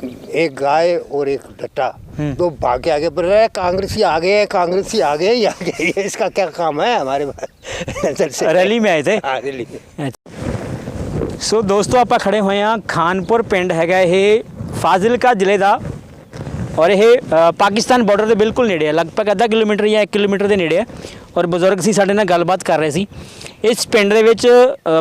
एक गाय और एक डट्टा, दो भाग के आगे बढ़ रहे हैं, कांग्रेसी आ गए, कांग्रेसी आ गए, ये आ गए। इसका क्या काम है हमारे नजर से? रैली में आए थे। हाँ, रैली में। ਸੋ ਦੋਸਤੋ ਆਪਾਂ ਖੜੇ ਹੋਏ ਹਾਂ ਖਾਨਪੁਰ ਪਿੰਡ ਹੈਗਾ ਇਹ ਫਾਜ਼ਿਲਕਾ ਜ਼ਿਲ੍ਹੇ ਦਾ ਔਰ ਇਹ ਪਾਕਿਸਤਾਨ ਬਾਰਡਰ ਦੇ ਬਿਲਕੁਲ ਨੇੜੇ ਹੈ, ਲਗਭਗ ਅੱਧਾ ਕਿਲੋਮੀਟਰ ਜਾਂ 1 ਕਿਲੋਮੀਟਰ ਦੇ ਨੇੜੇ ਹੈ। ਔਰ ਬਜ਼ੁਰਗ ਸੀ ਸਾਡੇ ਨਾਲ ਗੱਲਬਾਤ ਕਰ ਰਹੇ ਸੀ। ਇਸ ਪਿੰਡ ਦੇ ਵਿੱਚ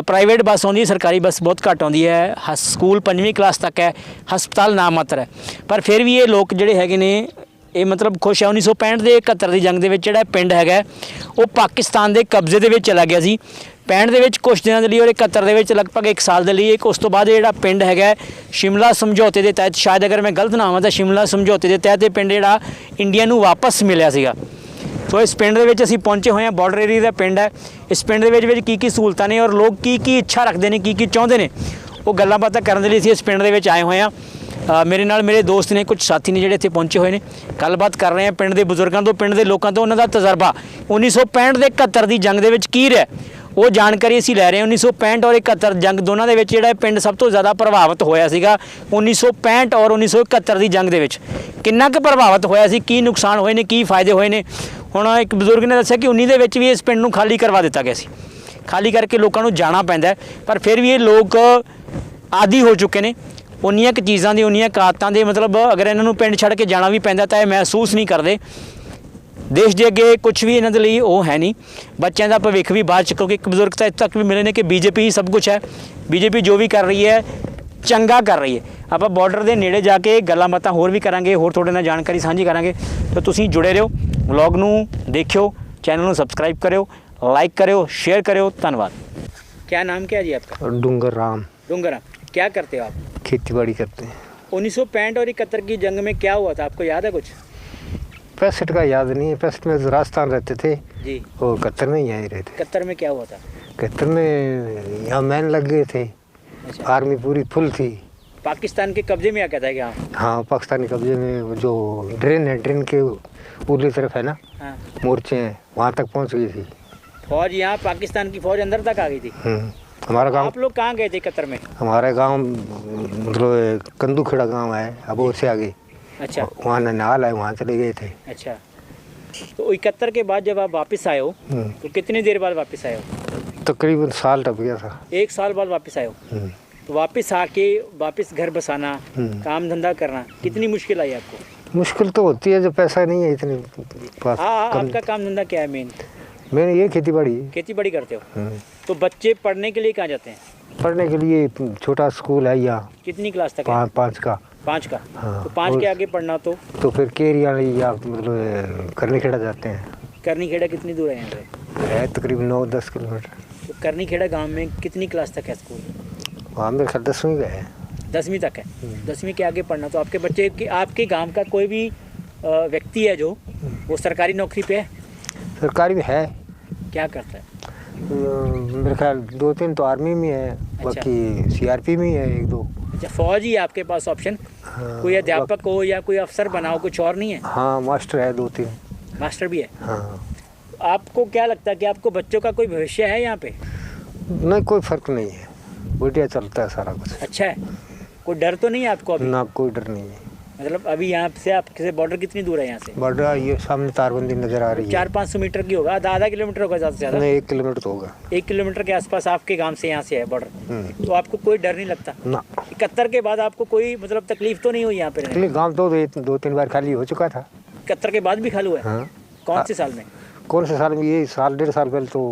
ਪ੍ਰਾਈਵੇਟ ਬੱਸ ਆਉਂਦੀ ਹੈ, ਸਰਕਾਰੀ ਬੱਸ ਬਹੁਤ ਘੱਟ ਆਉਂਦੀ ਹੈ। ਸਕੂਲ 5ਵੀਂ ਕਲਾਸ ਤੱਕ ਹੈ, ਹਸਪਤਾਲ ਨਾ ਮਾਤਰ ਹੈ, ਪਰ ਫਿਰ ਵੀ ਇਹ ਲੋਕ ਜਿਹੜੇ ਹੈਗੇ ਨੇ ਇਹ ਮਤਲਬ ਖੁਸ਼ ਹੈ। 1965 ਦੇ 71 ਦੀ ਜੰਗ ਦੇ ਵਿੱਚ ਜਿਹੜਾ ਪਿੰਡ ਹੈਗਾ ਉਹ ਪਾਕਿਸਤਾਨ ਦੇ ਕਬਜ਼ੇ ਦੇ ਵਿੱਚ ਚਲਾ ਗਿਆ ਸੀ। 65 ਦੇ ਵਿੱਚ ਕੁਛ ਦਿਨਾਂ ਦੇ ਲਈ ਔਰ 71 ਦੇ ਵਿੱਚ ਲਗਭਗ 1 ਸਾਲ ਦੇ ਲਈ। ਇੱਕ ਉਸ ਤੋਂ ਬਾਅਦ ਜਿਹੜਾ ਪਿੰਡ ਹੈਗਾ ਸ਼ਿਮਲਾ ਸਮਝੌਤੇ ਦੇ ਤਹਿਤ, ਸ਼ਾਇਦ ਅਗਰ ਮੈਂ ਗਲਤ ਨਾ ਹੋਵਾਂ ਤਾਂ ਸ਼ਿਮਲਾ ਸਮਝੌਤੇ ਦੇ ਤਹਿਤ ਇਹ ਪਿੰਡ ਜਿਹੜਾ ਇੰਡੀਆ ਨੂੰ ਵਾਪਸ ਮਿਲਿਆ ਸੀਗਾ। ਸੋ ਇਸ ਪਿੰਡ ਦੇ ਵਿੱਚ ਅਸੀਂ ਪਹੁੰਚੇ ਹੋਏ ਹਾਂ, ਬਾਰਡਰ ਏਰੀਆ ਦਾ ਪਿੰਡ ਹੈ। ਇਸ ਪਿੰਡ ਦੇ ਵਿੱਚ ਕੀ ਸਹੂਲਤਾਂ ਨੇ ਔਰ ਲੋਕ ਕੀ ਇੱਛਾ ਰੱਖਦੇ ਨੇ, ਕੀ ਚਾਹੁੰਦੇ ਨੇ, ਉਹ ਗੱਲਾਂ ਬਾਤਾਂ ਕਰਨ ਦੇ ਲਈ ਅਸੀਂ ਇਸ ਪਿੰਡ ਦੇ ਵਿੱਚ ਆਏ ਹੋਏ ਹਾਂ। ਮੇਰੇ ਨਾਲ ਮੇਰੇ ਦੋਸਤ ਨੇ, ਕੁਝ ਸਾਥੀ ਨੇ ਜਿਹੜੇ ਇੱਥੇ ਪਹੁੰਚੇ ਹੋਏ ਨੇ। ਗੱਲਬਾਤ ਕਰ ਰਹੇ ਹਾਂ ਪਿੰਡ ਦੇ ਬਜ਼ੁਰਗਾਂ ਤੋਂ, ਪਿੰਡ ਦੇ ਲੋਕਾਂ ਤੋਂ, ਉਹਨਾਂ ਦਾ ਤਜਰਬਾ 1965 ਦੇ 71 ਦੀ ਜੰਗ ਦੇ ਵਿੱਚ ਕੀ ਰਿਹਾ ਉਹ ਜਾਣਕਾਰੀ ਅਸੀਂ ਲੈ ਰਹੇ ਹਾਂ। 1965 ਔਰ 71 ਜੰਗ ਦੋਨਾਂ ਦੇ ਵਿੱਚ ਜਿਹੜਾ ਪਿੰਡ ਸਭ ਤੋਂ ਜ਼ਿਆਦਾ ਪ੍ਰਭਾਵਿਤ ਹੋਇਆ ਸੀਗਾ। 1965 ਔਰ 1971 ਦੀ ਜੰਗ ਦੇ ਵਿੱਚ ਕਿੰਨਾ ਕੁ ਪ੍ਰਭਾਵਿਤ ਹੋਇਆ ਸੀ, ਕੀ ਨੁਕਸਾਨ ਹੋਏ ਨੇ, ਕੀ ਫਾਇਦੇ ਹੋਏ ਨੇ। ਹੁਣ ਇੱਕ ਬਜ਼ੁਰਗ ਨੇ ਦੱਸਿਆ ਕਿ 19 ਦੇ ਵਿੱਚ ਵੀ ਇਸ ਪਿੰਡ ਨੂੰ ਖਾਲੀ ਕਰਵਾ ਦਿੱਤਾ ਗਿਆ ਸੀ। ਖਾਲੀ ਕਰਕੇ ਲੋਕਾਂ ਨੂੰ ਜਾਣਾ ਪੈਂਦਾ, ਪਰ ਫਿਰ ਵੀ ਇਹ ਲੋਕ ਆਦੀ ਹੋ ਚੁੱਕੇ ਨੇ ਉਨੀਆਂ ਕੁ ਚੀਜ਼ਾਂ ਦੀ, ਉਨੀਆਂ ਕਾਤਾਂ ਦੇ। ਮਤਲਬ ਅਗਰ ਇਹਨਾਂ ਨੂੰ ਪਿੰਡ ਛੱਡ ਕੇ ਜਾਣਾ ਵੀ ਪੈਂਦਾ ਤਾਂ ਇਹ ਮਹਿਸੂਸ ਨਹੀਂ ਕਰਦੇ। ਦੇਸ਼ ਦੇ ਅੱਗੇ ਕੁਝ ਵੀ ਇਹਨਾਂ ਦੇ ਲਈ ਉਹ ਹੈ ਨਹੀਂ, ਬੱਚਿਆਂ ਦਾ ਭਵਿੱਖ ਵੀ ਬਾਅਦ 'ਚ, ਕਿਉਂਕਿ ਇੱਕ ਬਜ਼ੁਰਗ ਤਾਂ ਇੱਥੇ ਤੱਕ ਵੀ ਮਿਲੇ ਨੇ ਕਿ ਬੀਜੇਪੀ ਹੀ ਸਭ ਕੁਝ ਹੈ, ਬੀਜੇਪੀ ਜੋ ਵੀ ਕਰ ਰਹੀ ਹੈ ਚੰਗਾ ਕਰ ਰਹੀ ਹੈ। ਆਪਾਂ ਬਾਰਡਰ ਦੇ ਨੇੜੇ ਜਾ ਕੇ ਗੱਲਾਂ ਬਾਤਾਂ ਹੋਰ ਵੀ ਕਰਾਂਗੇ, ਹੋਰ ਤੁਹਾਡੇ ਨਾਲ ਜਾਣਕਾਰੀ ਸਾਂਝੀ ਕਰਾਂਗੇ। ਤਾਂ ਤੁਸੀਂ ਜੁੜੇ ਰਹੋ, ਵਲੌਗ ਨੂੰ ਦੇਖਿਓ, ਚੈਨਲ ਨੂੰ ਸਬਸਕ੍ਰਾइब करो, लाइक करो, शेयर करो। धन्यवाद। क्या नाम क्या है जी आपका? डूंगर राम। डूंगर राम, क्या करते हो आप? खेती बाड़ी करते हैं। 1965 और 71 की जंग में क्या हुआ था, आपको याद है कुछ? 65 का याद नहीं है, 65 में राजस्थान रहते थे जी। और 71 में यहीं रहते। 71 में क्या हुआ था? 71 में यहाँ मैन लग गए थे। अच्छा। आर्मी पूरी फुल थी। पाकिस्तान के कब्जे में आ गया था क्या? हाँ, पाकिस्तानी कब्जे में जो ड्रेन है, ड्रेन के उरली तरफ है ना, हाँ। मोर्चे हैं, वहाँ तक पहुँच गई थी फौज। यहाँ पाकिस्तान की फौज अंदर तक आ गई थी। हमारा गांव। आप लोग कहाँ गए थे 71 में? हमारा गांव मतलब कंदूखेड़ा गांव है, अब और से आगे। अच्छा। वहाँ ननिहाल है, वहाँ चले गए थे। अच्छा, तो 71 के बाद जब आप वापस आए हो तो कितनी देर बाद वापस आए हो? तकरीबन साल टप गया था। 1 साल बाद वापस आए हो। तो वापस आके वापस घर बसाना, काम धंधा करना, कितनी मुश्किल आई आपको? मुश्किल तो होती है जब पैसा नहीं है इतने पास। हाँ, आपका काम धंधा क्या है मेन? मैंने ये खेती बाड़ी। खेती बाड़ी करते हो? तो बच्चे पढ़ने के लिए कहाँ जाते हैं? पढ़ने के लिए छोटा स्कूल है यहाँ। कितनी क्लास तक है? 5 का। 5 का। हाँ। तो 5 के आगे पढ़ना तो फिर केरिया या मतलब करनी खेड़ा जाते हैं। करनी खेड़ा कितनी दूर है यहाँ से? है तकरीबन 9-10 किलोमीटर। तो करनी खेड़ा गाँव में कितनी क्लास तक है स्कूल? वहाँ मेरे ख्याल 10वीं का है। 10वीं तक है। 10वीं के आगे पढ़ना तो आपके बच्चे की, आपके गांव का कोई भी व्यक्ति है जो वो सरकारी नौकरी पे है? सरकारी में है। क्या करता है? मेरे ख्याल 2-3 तो आर्मी में है। अच्छा। बाकी सीआरपी में है 1-2। अच्छा, फौज ही है आपके पास ऑप्शन? हाँ, कोई अध्यापक हो या कोई अफसर बनाओ, कुछ और नहीं है? हाँ, मास्टर है 2-3। मास्टर भी है। हाँ। आपको क्या लगता है कि आपको बच्चों का कोई भविष्य है यहाँ पे? नहीं, कोई फर्क नहीं है, बढ़िया चलता है सारा कुछ। अच्छा है, कोई डर तो नहीं है आपको अभी? ना, कोई डर नहीं है। मतलब अभी यहाँ से आपके बॉर्डर कितनी दूर है यहाँ से? बॉर्डर ये सामने तारबंदी नजर आ रही है। 400-500 मीटर की होगा, आधा किलोमीटर होगा ज़्यादा से ज़्यादा? नहीं, 1 किलोमीटर तो होगा। 1 किलोमीटर के आसपास आपके गांव से यहाँ से है बॉर्डर। तो आपको कोई डर नहीं लगता? ना। 71 के बाद आपको कोई मतलब तकलीफ तो नहीं हुई यहाँ पे रहने? इसलिए गाँव तो 2-3 बार खाली हो चुका था। 71 के बाद भी खाली हुआ है? हाँ। कौन से साल में? कौन से साल में? ये साल 1.5 साल पहले तो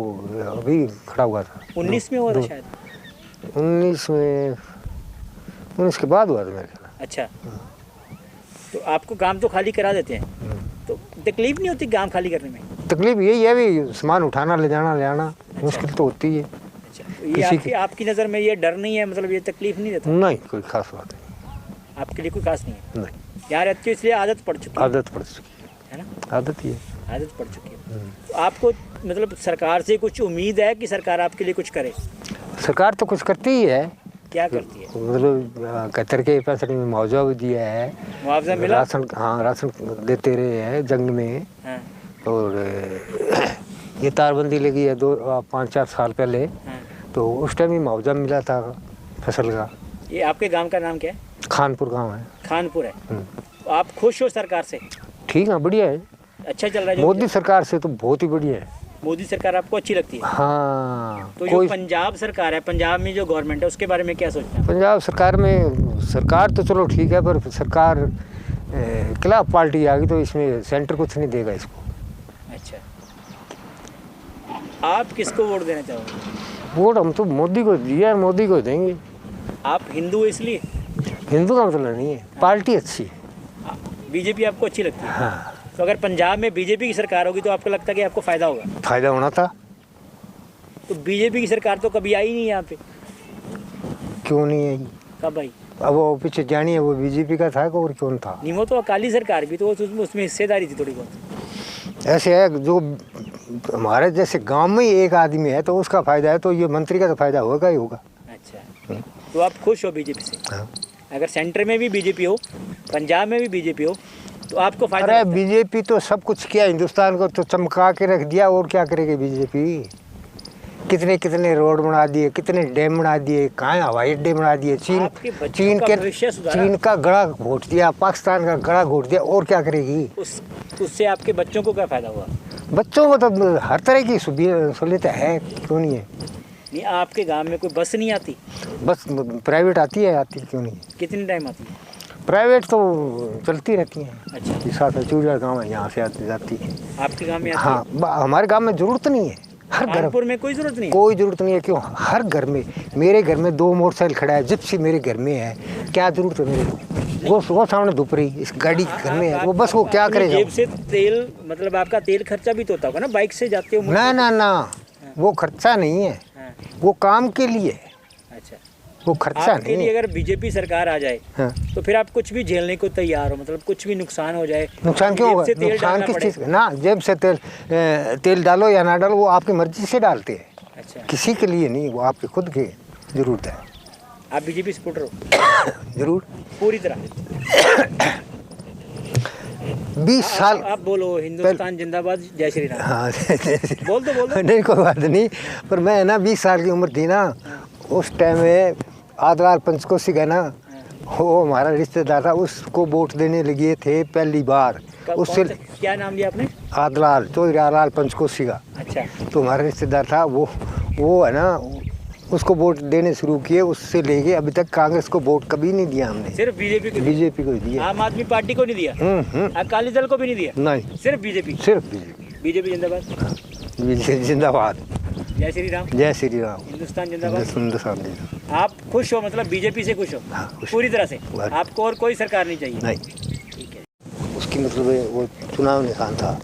अभी खड़ा हुआ था। 19 में हुआ था शायद। 19 में, 19 के बाद हुआ था मेरे ख्याल। अच्छा, तो आपको काम तो खाली करा देते हैं, तो तकलीफ नहीं होती काम खाली करने में? तकलीफ यही है भी सामान उठाना, ले जाना, ले आना। अच्छा। मुश्किल तो होती है। अच्छा, तो ये आपकी नज़र में ये डर नहीं है, मतलब ये तकलीफ नहीं देता? नहीं, कोई खास बात नहीं। आपके लिए कोई खास नहीं है? नहीं। यहाँ रहते हो इसलिए आदत पड़ चुकी है? आदत पड़ चुकी है ना, आदत ही है। आदत पड़ चुकी है। तो आपको मतलब सरकार से कुछ उम्मीद है कि सरकार आपके लिए कुछ करे? सरकार तो कुछ करती ही है। क्या करती है? मतलब 71 के 65 में मुआवजा भी दिया है। मुआवजा मिला? राशन, हाँ, राशन देते रहे हैं जंग में। हाँ। और ये तारबंदी लगी है 5-4 साल पहले। हाँ। तो उस टाइम ही मुआवजा मिला था फसल का। ये आपके गांव का नाम क्या है? खानपुर गांव है। खानपुर है। तो आप खुश हो सरकार से? ठीक है, बढ़िया है। अच्छा चल रहा है जो मोदी सरकार से तो बहुत ही बढ़िया है। मोदी सरकार आपको अच्छी लगती है? हाँ। तो जो पंजाब सरकार है, पंजाब में जो गवर्नमेंट है, उसके बारे में क्या सोचते हैं? पंजाब सरकार में सरकार तो चलो ठीक है, पर सरकार खिलाफ पार्टी आ गई तो इसमें सेंटर कुछ नहीं देगा इसको। अच्छा, आप किसको वोट देना चाहोगे? वोट हम तो मोदी को दिया है, मोदी को देंगे। आप हिंदू हो इसलिए? हिंदू का मतलब नहीं है, पार्टी अच्छी है। बीजेपी आपको अच्छी लगती है? हाँ। तो अगर पंजाब में बीजेपी की सरकार होगी तो आपको लगता है कि आपको फायदा होगा? फायदा होना था। तो बीजेपी की सरकार तो कभी आई नहीं यहाँ पे। क्यों नहीं आई? कब आई? अब वो पीछे जानी है, वो बीजेपी का था और क्यों था? नहीं, वो तो अकाली सरकार भी तो उसमें हिस्सेदारी थी थोड़ी बहुत। ऐसे है, जो हमारे जैसे गांव में ही एक आदमी है तो उसका फायदा है, तो ये मंत्री का तो फायदा होगा ही होगा। अच्छा, तो आप खुश हो बीजेपी से? हाँ। अगर सेंटर में भी बीजेपी हो, पंजाब में भी बीजेपी हो, तो आपको फायदा अरे लगता है? बीजेपी तो सब कुछ किया, हिंदुस्तान को तो चमका के रख दिया, और क्या करेगी बीजेपी? कितने कितने रोड बना दिए, कितने डैम बना दिए, कहाँ हवाई अड्डे बना दिए। आपके बच्चों का भविष्य सुधारा। चीन का गला घोट दिया, पाकिस्तान का गला घोट दिया, और क्या करेगी? उससे आपके बच्चों को क्या फायदा हुआ? बच्चों को तो हर तरह की सहूलियत है, क्यों नहीं है? नहीं, आपके गांव में कोई बस नहीं आती? बस प्राइवेट आती है, क्यों नहीं? कितने टाइम आती है? प्राइवेट तो चलती रहती हैं। अच्छा, साथ चूड़िया गाँव है, यहाँ से आती जाती है। आपके गांव में आती हाँ, हमारे गांव में जरूरत नहीं है। हर घर, कानपुर में कोई जरूरत नहीं है? कोई जरूरत नहीं है। क्यों? हर घर में, मेरे घर में 2 मोटरसाइकिल खड़ा है, जिप्सी मेरे घर में है, क्या जरूरत है मेरे को? वो सामने धुप रही, इस गाड़ी घर में है, वो बस वो क्या करेगा? जेब से तेल, मतलब आपका तेल खर्चा भी तो होता होगा ना, बाइक से जाते हो? ना ना ना, वो खर्चा नहीं है, वो काम के लिए। अच्छा, वो खर्चा आपके नहीं लिए है। अगर बीजेपी सरकार आ जाए हाँ। तो फिर आप कुछ भी झेलने को तैयार हो? मतलब कुछ भी नुकसान हो जाए, नुकसान क्यों जेब होगा? से तेल नुकसान डालना किस पड़े? चीज़ का? ना, जेब से तेल डालो या ना डालो, वो आपकी मर्जी से डालते हैं, अच्छा, किसी के लिए नहीं, वो आपके खुद की जरूरत है। आप बीजेपी सपोर्टर हो? जरूर। पूरी तरह? 20 साल। आप बोलो हिंदुस्तान जिंदाबाद, जय श्री राम। हाँ बोल दो। नहीं, कोई बात नहीं, पर मैं ना 20 साल की उम्र थी ना, उस टाइम में आदलाल पंचकोशी का ना, वो हमारा रिश्तेदार था, उसको वोट देने लगे थे पहली बार। उससे क्या नाम लिया आपने? आदलाल, चौधरी आदलाल पंचकोशी का। अच्छा, तो हमारा रिश्तेदार था, वो है ना, उसको वोट देने शुरू किए, उससे लेके अभी तक कांग्रेस को वोट कभी नहीं दिया हमने, सिर्फ बीजेपी को? बीजेपी को ही दिया। आम आदमी पार्टी को नहीं दिया? अकाली दल को भी नहीं दिया? नहीं, सिर्फ बीजेपी? सिर्फ बीजेपी। बीजेपी जिंदाबाद, जिंदाबाद, जय श्री राम, जय श्री राम, हिंदुस्तान जिंदाबाद। हिंदुस्तान। आप खुश हो, मतलब बीजेपी से खुश हो? हाँ, खुश। पूरी तरह से? बस। आपको और कोई सरकार नहीं चाहिए? नहीं, ठीक है। उसकी मतलब वो चुनाव निशान था।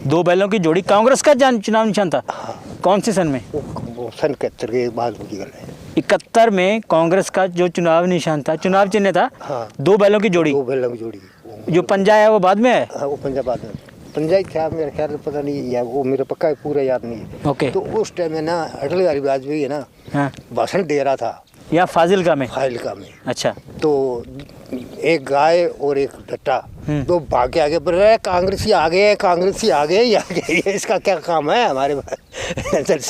2 बैलों की जोड़ी कांग्रेस का चुनाव निशान था? हाँ। कौन से सन में? वो सन 71 के बाद की गल है। 71 में कांग्रेस का जो चुनाव निशान था, चुनाव चिन्ह था, हाँ। 2 बैलों की जोड़ी। 2 बैलों की जोड़ी। जो पंजा है वो बाद में है? हाँ, वो पंजाब में पंजाब था मेरा ख्याल, पता नहीं, या वो मेरा पक्का पूरा याद नहीं है। ओके। तो उस टाइम में ना अटल बिहारी वाजपेयी है ना, हाँ। भाषण दे रहा था या फाजिलका में? फाजिलका में। अच्छा। तो एक गाय और एक डट्टा, 2 भाग के आगे बढ़ रहे हैं, कांग्रेसी आ गए, कांग्रेसी आ गए, या गए, इसका क्या काम है हमारे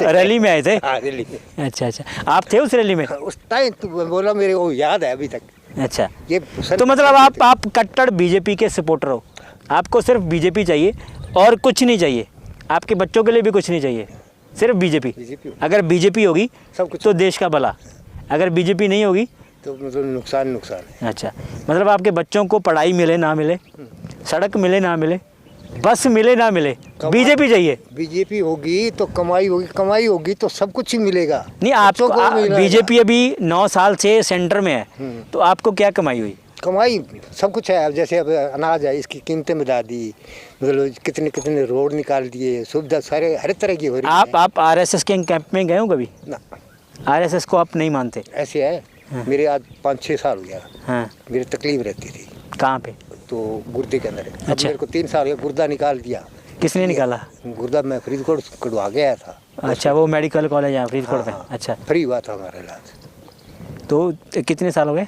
रैली में आए थे? हाँ, रैली में। अच्छा, आप थे उस रैली में? उस टाइम तो बोला, मेरे को याद है अभी तक। अच्छा, ये तो मतलब आप कट्टर बीजेपी के सपोर्टर हो? आपको सिर्फ बीजेपी चाहिए और कुछ नहीं चाहिए? आपके बच्चों के लिए भी कुछ नहीं चाहिए, सिर्फ बीजेपी? अगर बीजेपी होगी सब कुछ तो देश का भला, अगर बीजेपी नहीं होगी तो मतलब नुकसान है। अच्छा, मतलब आपके बच्चों को पढ़ाई मिले ना मिले, सड़क मिले ना मिले, बस मिले ना मिले, बीजेपी चाहिए? बीजेपी होगी तो कमाई होगी तो सब कुछ ही मिलेगा। नहीं, आपको बीजेपी अभी 9 साल से सेंटर में है, तो आपको क्या कमाई हुई? कमाई सब कुछ है। अब जैसे अब अनाज है, इसकी कीमतें बढ़ा दी, मतलब कितने कितने रोड निकाल दिए, सुविधा सारे हर तरह की हो रही है। आप आरएसएस के कैंप में गए हो कभी? ना, आरएसएस को आप नहीं मानते? ऐसे है। हाँ। मेरे आज 5-6 साल हो गया। हाँ। मेरी तकलीफ रहती थी। कहाँ पे? तो गुर्दे के अंदर। अच्छा। मेरे को 3 साल हो गया, गुर्दा निकाल दिया। किसने निकाला? गुर्दा मैं फरीदकोट कटवा गया था। अच्छा, वो मेडिकल कॉलेज है फरीदकोट में? अच्छा, फ्री हुआ था हमारा इलाज। तो कितने साल हो गए?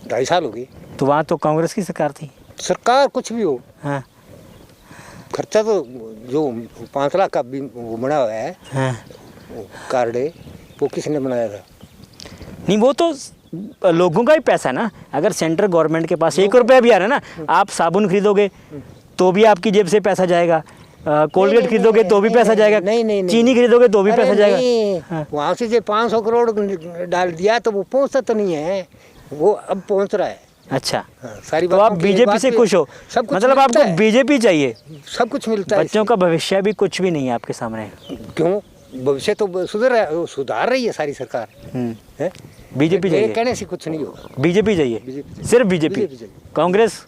2.5 साल हो गए। तो वहाँ तो कांग्रेस की सरकार थी। सरकार कुछ भी हो, हाँ, खर्चा तो जो 5 लाख का वो बना हुआ है, हाँ, कार्ड है, वो किसने बनाया था? नहीं, वो तो लोगों का ही पैसा है ना। अगर सेंट्रल गवर्नमेंट के पास 1 रुपया भी आ रहा है ना, आप साबुन खरीदोगे तो भी आपकी जेब से पैसा जाएगा, कोलगेट खरीदोगे तो भी पैसा जाएगा, चीनी खरीदोगे तो भी पैसा जाएगा। हाँ। वहाँ से जो 500 करोड़ डाल दिया तो वो पहुँचता तो नहीं है, वो अब पहुँच रहा है। अच्छा, सारी तो आप बीजेपी से खुश हो, सब कुछ मतलब आपको बीजेपी चाहिए, सब कुछ मिलता है। बच्चों का भविष्य भी कुछ भी नहीं है आपके सामने। क्यों, भविष्य तो सुधार रही है सारी सरकार है। बीजेपी चाहिए, कहने से कुछ नहीं हो। बीजेपी चाहिए, सिर्फ बीजेपी। कांग्रेस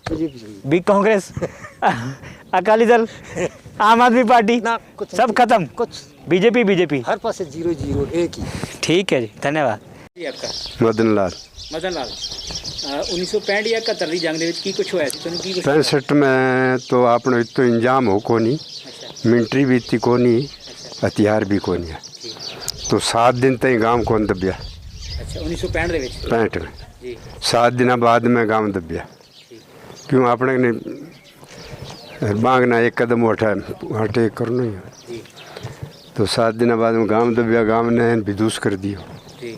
भी, कांग्रेस अकाली दल, आम आदमी पार्टी सब खत्म, कुछ बीजेपी बीजेपी हर पास 0-0 एक ही। ठीक है जी, धन्यवाद जी। आपका मदन लाल 1965 या 71 ਦੀ ਜੰਗ ਦੇ ਵਿੱਚ ਕੀ ਕੁਝ ਹੋਇਆ ਸੀ ਤੁਹਾਨੂੰ, ਕੀ ਕੁਝ 65 में तो आपने इतो इंजाम हो को नहीं, मिलिट्री भी इतनी को नहीं, हथियार भी को नहीं है, तो 7 दिन तक गांव को दबिया। अच्छा, 1965 ਦੇ ਵਿੱਚ 65 में जी 7 दिन बाद में गांव दबिया। क्यों आपने ने मांगना एक कदम उठा हटे करना ही है। जी तो 7 दिन बाद में गांव दबिया, गांव ने विदूष कर दिया, जी,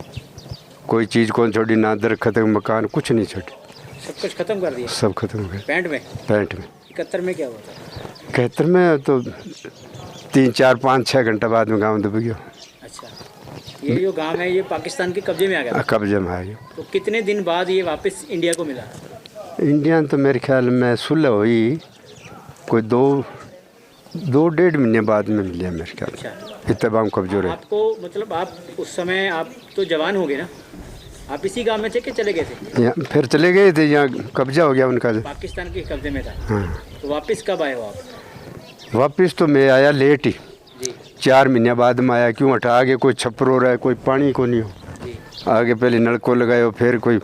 कोई चीज़ कौन छोड़ी, ना दरख्त मकान कुछ नहीं छोड़ी, सब कुछ खत्म कर दिया। सब खत्म हो गया 65 में 65 में 71 में क्या हुआ था? 71 में तो 3, 4, 5, 6 घंटा बाद में गांव दब गया। अच्छा, ये जो गांव है ये पाकिस्तान के कब्जे में आ गया था। कब्जे में आ गया। तो कितने दिन बाद ये वापस इंडिया को मिला? इंडिया तो मेरे ख्याल में सुलह हुई कोई 2-1.5 महीने बाद में मिले मेरे ख्याल। अच्छा, इतने बाम कब्जो रहे। आपको मतलब आप उस समय आप तो जवान हो गए ना, आप इसी गांव में थे कि चले गए थे? यहाँ फिर चले गए थे, यहाँ कब्जा हो गया उनका। पाकिस्तान के कब्जे में था। हाँ, तो वापस कब आए हो आप? वापिस तो मैं आया लेट ही, जी 4 महीने बाद में आया। क्यों हटा, आगे कोई छप्पर हो रहा है, कोई पानी को नहीं हो, जी आगे पहले नलको लगायो, फिर कोई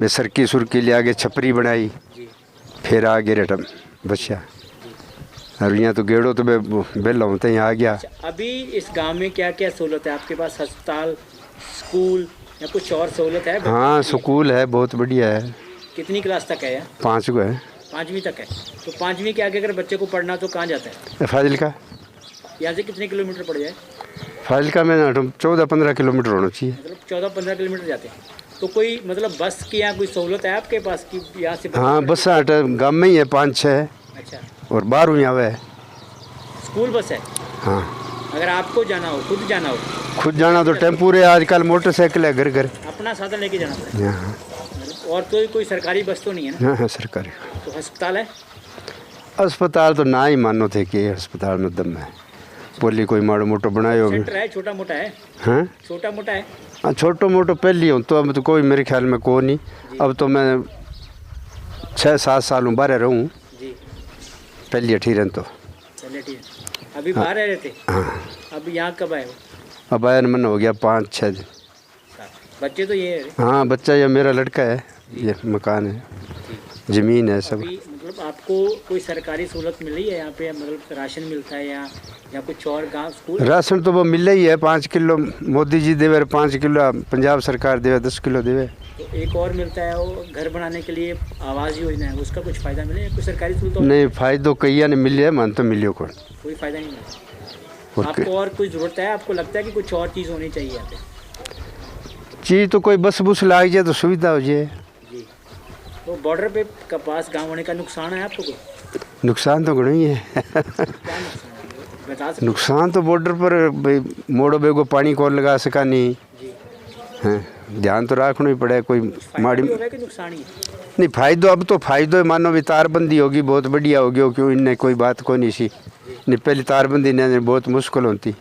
सरकी सुरकी ले आगे छपरी बनाई, जी, फिर आगे रटम बचा। और यहाँ तो गेड़ो तो बेला हूँ तो यहाँ आ गया। अच्छा, अभी इस गांव में क्या क्या सहूलत है आपके पास? अस्पताल, स्कूल या कुछ और सहूलत है? हाँ, स्कूल है, बहुत बढ़िया है। कितनी क्लास तक है? 5 को है। 5वीं तक है। तो 5वीं के आगे अगर बच्चे को पढ़ना तो कहाँ जाता है? फाजिलका। यहाँ से कितने किलोमीटर पड़ जाए? फाजिलका में 14-15 किलोमीटर होना चाहिए। मतलब 14-15 किलोमीटर जाते हैं। तो कोई मतलब बस की यहाँ कोई सहूलत है आपके पास कि यहाँ से? हाँ, बस गाँव में ही है 5-6, अच्छा, और बाहर यहाँ है। स्कूल बस है? हाँ, अगर आपको जाना हो, खुद जाना हो? खुद जाना तो टेम्पू है, आजकल मोटरसाइकिल है घर घर। अपना साधन लेके जाना पड़ेगा। हाँ और तो कोई सरकारी बस तो नहीं है ना? हाँ, हाँ सरकारी। तो अस्पताल है? अस्पताल तो ना ही मानो थे कि अस्पताल में दम है, पोली कोई माड़ो मोटो बनायो। सेंटर है, छोटा मोटा है? हाँ, छोटा मोटा है। हाँ, छोटो मोटो पहली हूँ तो अब तो कोई मेरे ख्याल में को नहीं। अब तो मैं 6-7 साल हूँ बाहर रहूँ, जी पहली अठीरन तो। चलिए ठीक है। अभी बाहर रह रहे थे? हाँ, अब यहाँ कब आए हो? अब आयन मन हो गया 5-6 दिन। बच्चे तो ये है? हाँ, बच्चा ये मेरा लड़का है, ये मकान है, ज़मीन है सब। अभी मतलब आपको कोई सरकारी सहूलत मिली है यहाँ पे? मतलब राशन मिलता है या कुछ और? गांव स्कूल राशन तो वो मिल ही है, 5 किलो मोदी जी देवे, 5 किलो पंजाब सरकार देवे, 10 किलो देवे। तो एक और मिलता है वो घर बनाने के लिए आवास योजना है, उसका कुछ फ़ायदा मिले? कोई सरकारी सहूलत? नहीं, फायदो कई ने मिले, मन तो मिलियो कौन, कोई फ़ायदा नहीं मिला। आपको और कुछ ज़रूरत है? आपको लगता है कि कुछ और चीज़ होनी चाहिए यहाँ पे? चीज़ तो कोई बस बुस लाग जाए तो सुविधा हो जाए। जी, तो बॉर्डर पे कपास गाँव होने का नुकसान है आपको? कोई नुकसान तो घणो ही है। क्या नुकसान है बता सकते? नुकसान तो बॉर्डर पर भाई मोड़ो बेगो पानी कौन लगा सका नहीं जी, है, ध्यान तो रखना ही पड़े। कोई माड़ी हो रहा है कि नुकसान ही है? नहीं, फायदो अब तो फायदो है, मानो भी तारबंदी होगी बहुत बढ़िया होगी। क्यों इनने कोई बात को नहीं सी, नहीं पहले तारबंदी ने बहुत मुश्किल होती,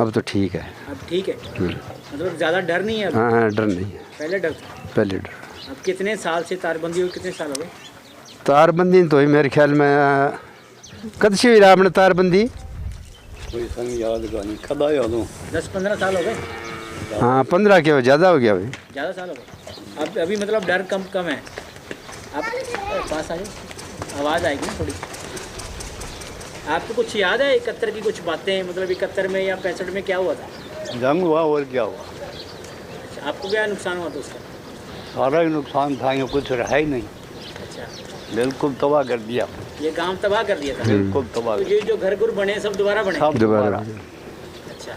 अब तो ठीक है। अब ठीक है, मतलब ज़्यादा डर नहीं है अब? हाँ हाँ, डर नहीं है, पहले डर था। पहले डर। अब कितने साल से तारबंदी हुई? कितने साल हो गए? तारबंदी तो ही मेरे ख्याल में कद से हुई आपने तारबंदी? कोई संग याद का नहीं, कदा याद हूँ 10-15 साल हो गए? हाँ, 15 के ज़्यादा हो गया भाई, ज़्यादा साल हो गए। अब अभी मतलब डर कम है। आप पास आ जाओ, आवाज़ आएगी ना थोड़ी। आपको कुछ याद है 71 की कुछ बातें? मतलब 71 में या 65 में क्या हुआ था? जंग हुआ और क्या हुआ, अच्छा, आपको क्या नुकसान हुआ था उसका? सारा ही नुकसान था, यहाँ कुछ रहा ही नहीं, अच्छा, बिल्कुल तबाह कर दिया, ये गांव तबाह कर दिया था? बिल्कुल तबाह तो ये जो घर गुर बने सब दोबारा बने? सब दोबारा। अच्छा,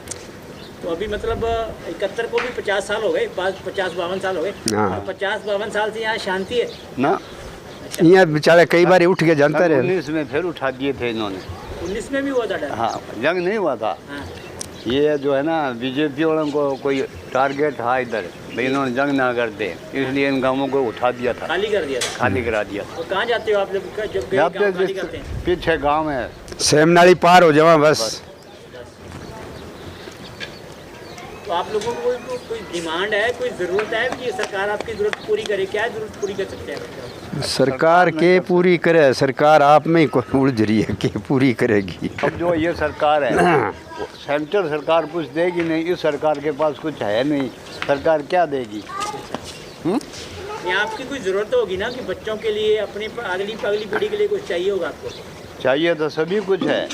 तो अभी मतलब 71 को भी 50 साल हो गए, 50-52 साल हो गए। हाँ। 50-52 साल से यहाँ शांति है। ना यहाँ बेचारे कई बार उठ के जानता रहे। 19 में फिर उठा दिए थे इन्होंने। 19 में भी हुआ था डर। हाँ, जंग नहीं हुआ था। हाँ। ये जो है ना बीजेपी वालों को कोई टारगेट था इधर, भाई इन्होंने जंग ना कर दे, इसलिए इन गांवों को उठा दिया था, खाली कर दिया था। खाली करा दिया। और कहाँ जाते हो आप जब जब गए यहाँ गाँव पे खाली करते हैं? पीछे गांव है। सेमनाली पार हो जावा बस। तो आप लोगों को कोई डिमांड है, कोई ज़रूरत है कि सरकार आपकी ज़रूरत पूरी करे? क्या ज़रूरत पूरी कर सकते हैं? सरकार के पूरी करे, सरकार आप में ही उलझ रही है कि पूरी करेगी। अब जो ये सरकार है वो सेंट्रल सरकार कुछ देगी नहीं, इस सरकार के पास कुछ है नहीं, सरकार क्या देगी? या आपकी कोई ज़रूरत होगी ना कि बच्चों के लिए, अपनी अगली पीढ़ी के लिए कुछ चाहिए होगा आपको। चाहिए तो सभी कुछ है,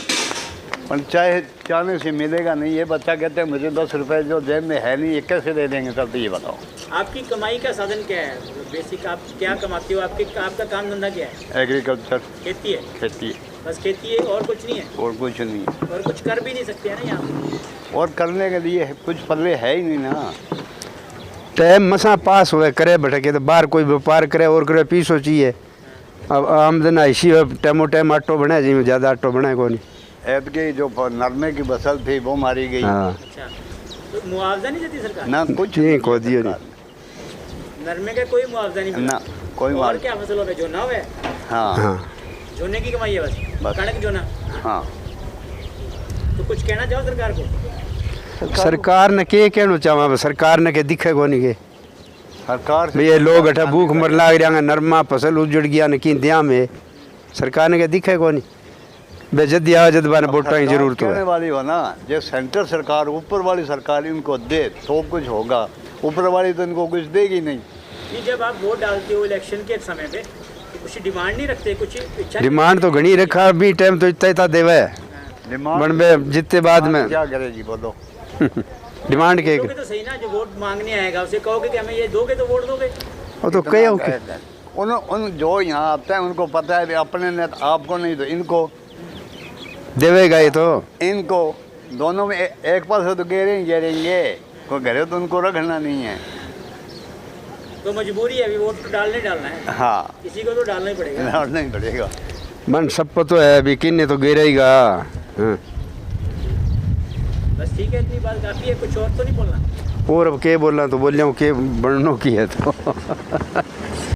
पर चाहने से मिलेगा नहीं। ये बच्चा कहते हैं मुझे 10 रुपए जो जेब में है नहीं, ये कैसे दे देंगे? सब तो ये बताओ। आपकी कमाई का साधन क्या है? बेसिक आप क्या कमाते हो? आपका काम धंधा क्या है? एग्रीकल्चर, खेती है। खेती, बस खेती है और कुछ नहीं है? और कुछ नहीं। और कुछ कर भी नहीं सकते हैं ना यहाँ? और करने के लिए कुछ पल्ले है ही नहीं ना। टाइम मसा पास हुए करे भटके तो बाहर कोई व्यापार करे और करे पीसो चाहिए। अब आमदन ऐसी है, टाइमो टाइम आटो बने जी में ज़्यादा आटो बने को नहीं। ऐत की जो नरमे की फसल थी वो मारी गई। हाँ अच्छा, तो मुआवजा नहीं देती सरकार? ना कुछ नहीं को दियो नहीं। नरमे का कोई मुआवजा नहीं मिला? ना कोई और मार। क्या फसलों में? जोना है? हाँ हाँ जोने की कमाई है बस? कणक जोना? हाँ। तो कुछ कहना चाहो सरकार को? सरकार ने के कहना चाहवा, सरकार ने के दिखे को नहीं के सरकार से ये लोग अठा भूख मर लाग रहा, नरमा फसल उजड़ गया न की दिया में, सरकार ने के दिखे को नहीं। बेजदी आ जद बार वोटा की जरूरत कहने है। वाली हो ना, जो सेंट्रल सरकार, ऊपर वाली सरकार इनको दे तो कुछ होगा, ऊपर वाली तो इनको कुछ देगी नहीं। कि जब आप वोट डालते हो इलेक्शन के समय पे तो कुछ डिमांड नहीं रखते? कुछ इच्छा डिमांड तो घनी रखा, अभी टाइम तो इतना इतना देवे डिमांड बन में जितने बाद में क्या करेगी बोलो? डिमांड के दोगे तो सही ना, जो वोट मांगने आएगा उसे कहोगे कि हमें ये दोगे तो वोट दोगे? वो तो कई ओके। उन जो यहाँ आते हैं उनको पता है अपने ने, आपको नहीं तो इनको देवेगा ये तो। इनको दोनों में एक पास हो तो गिरेंगे, कोई घरे तो उनको रखना नहीं है। तो मजबूरी है, अभी वोट तो डालना है। हाँ, किसी को तो डालना ही पड़ेगा। डालना ही पड़ेगा। मन सब तो है, अभी किन्ने तो गिरेगा। हाँ। बस ठीक है, इतनी बात काफ़ी है, कुछ और तो नहीं बोलना। और अब के बोलना, तो बोल के बननो की है तो